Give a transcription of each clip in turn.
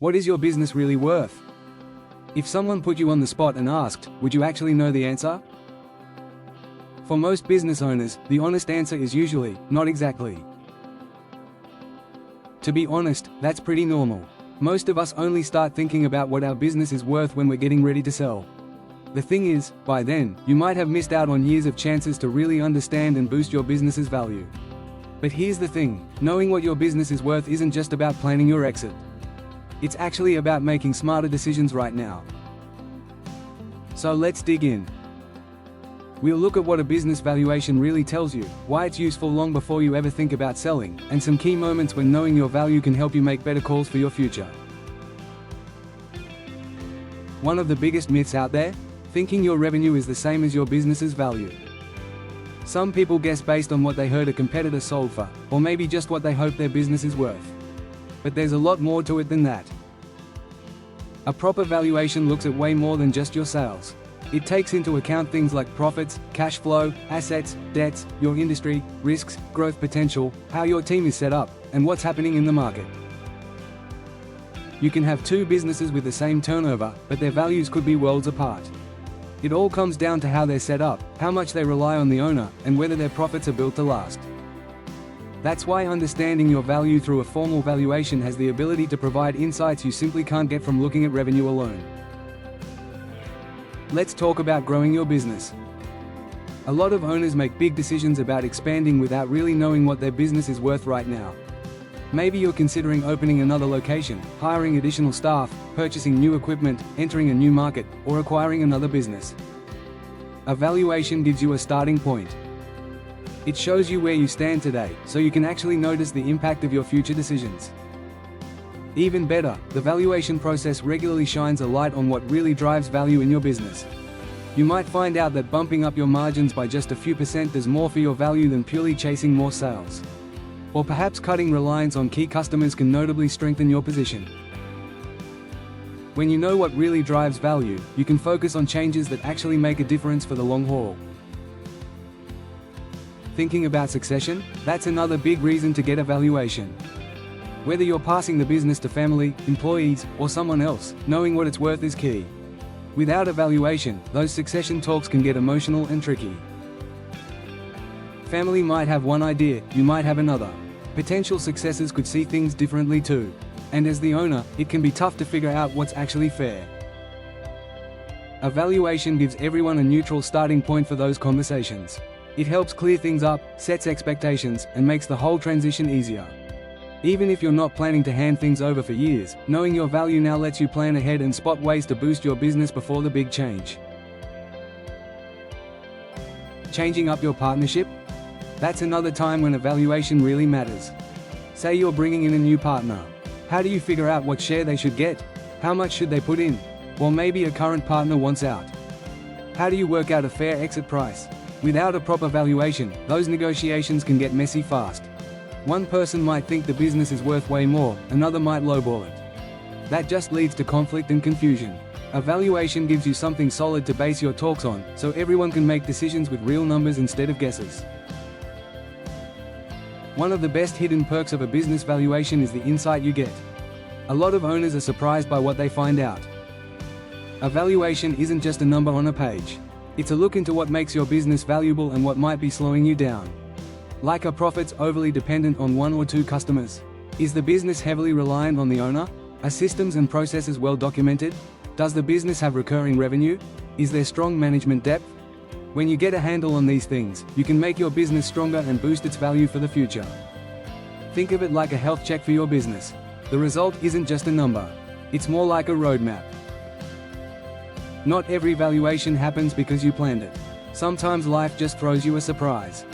What is your business really worth? If someone put you on the spot and asked, would you actually know the answer? For most business owners, the honest answer is usually, not exactly. To be honest, that's pretty normal. Most of us only start thinking about what our business is worth when we're getting ready to sell. The thing is, by then, you might have missed out on years of chances to really understand and boost your business's value. But here's the thing, knowing what your business is worth isn't just about planning your exit. It's actually about making smarter decisions right now. So let's dig in. We'll look at what a business valuation really tells you, why it's useful long before you ever think about selling, and some key moments when knowing your value can help you make better calls for your future. One of the biggest myths out there? Thinking your revenue is the same as your business's value. Some people guess based on what they heard a competitor sold for, or maybe just what they hope their business is worth. But there's a lot more to it than that. A proper valuation looks at way more than just your sales. It takes into account things like profits, cash flow, assets, debts, your industry, risks, growth potential, how your team is set up, and what's happening in the market. You can have two businesses with the same turnover, but their values could be worlds apart. It all comes down to how they're set up, how much they rely on the owner, and whether their profits are built to last. That's why understanding your value through a formal valuation has the ability to provide insights you simply can't get from looking at revenue alone. Let's talk about growing your business. A lot of owners make big decisions about expanding without really knowing what their business is worth right now. Maybe you're considering opening another location, hiring additional staff, purchasing new equipment, entering a new market, or acquiring another business. A valuation gives you a starting point. It shows you where you stand today, so you can actually notice the impact of your future decisions. Even better, the valuation process regularly shines a light on what really drives value in your business. You might find out that bumping up your margins by just a few % does more for your value than purely chasing more sales. Or perhaps cutting reliance on key customers can notably strengthen your position. When you know what really drives value, you can focus on changes that actually make a difference for the long haul. Thinking about succession? That's another big reason to get a valuation. Whether you're passing the business to family, employees, or someone else, knowing what it's worth is key. Without a valuation, those succession talks can get emotional and tricky. Family might have one idea, you might have another. Potential successors could see things differently too. And as the owner, it can be tough to figure out what's actually fair. A valuation gives everyone a neutral starting point for those conversations. It helps clear things up, sets expectations, and makes the whole transition easier. Even if you're not planning to hand things over for years, knowing your value now lets you plan ahead and spot ways to boost your business before the big change. Changing up your partnership? That's another time when a valuation really matters. Say you're bringing in a new partner. How do you figure out what share they should get? How much should they put in? Or maybe a current partner wants out. How do you work out a fair exit price? Without a proper valuation, those negotiations can get messy fast. One person might think the business is worth way more, another might lowball it. That just leads to conflict and confusion. A valuation gives you something solid to base your talks on, so everyone can make decisions with real numbers instead of guesses. One of the best hidden perks of a business valuation is the insight you get. A lot of owners are surprised by what they find out. A valuation isn't just a number on a page. It's a look into what makes your business valuable and what might be slowing you down. Like, are profits overly dependent on one or two customers? Is the business heavily reliant on the owner? Are systems and processes well documented? Does the business have recurring revenue? Is there strong management depth? When you get a handle on these things, you can make your business stronger and boost its value for the future. Think of it like a health check for your business. The result isn't just a number. It's more like a roadmap. Not every valuation happens because you planned it. Sometimes life just throws you a surprise.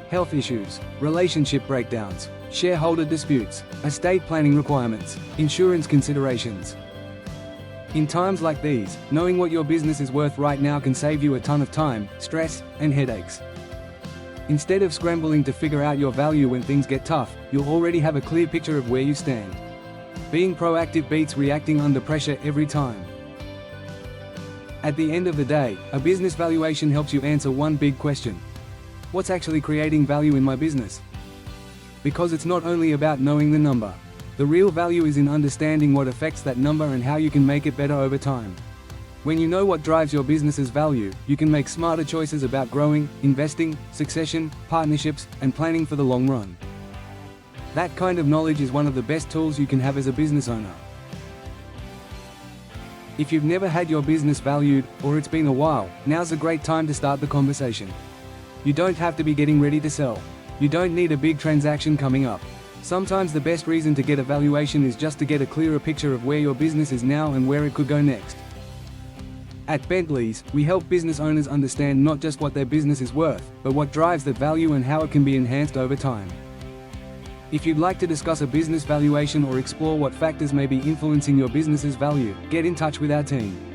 Health issues, relationship breakdowns, shareholder disputes, estate planning requirements, insurance considerations. In times like these, knowing what your business is worth right now can save you a ton of time, stress, and headaches. Instead of scrambling to figure out your value when things get tough, you'll already have a clear picture of where you stand. Being proactive beats reacting under pressure every time. At the end of the day, a business valuation helps you answer one big question. What's actually creating value in my business? Because it's not only about knowing the number. The real value is in understanding what affects that number and how you can make it better over time. When you know what drives your business's value, you can make smarter choices about growing, investing, succession, partnerships, and planning for the long run. That kind of knowledge is one of the best tools you can have as a business owner. If you've never had your business valued, or it's been a while, now's a great time to start the conversation. You don't have to be getting ready to sell. You don't need a big transaction coming up. Sometimes the best reason to get a valuation is just to get a clearer picture of where your business is now and where it could go next. At Bentley's, we help business owners understand not just what their business is worth, but what drives that value and how it can be enhanced over time. If you'd like to discuss a business valuation or explore what factors may be influencing your business's value, get in touch with our team.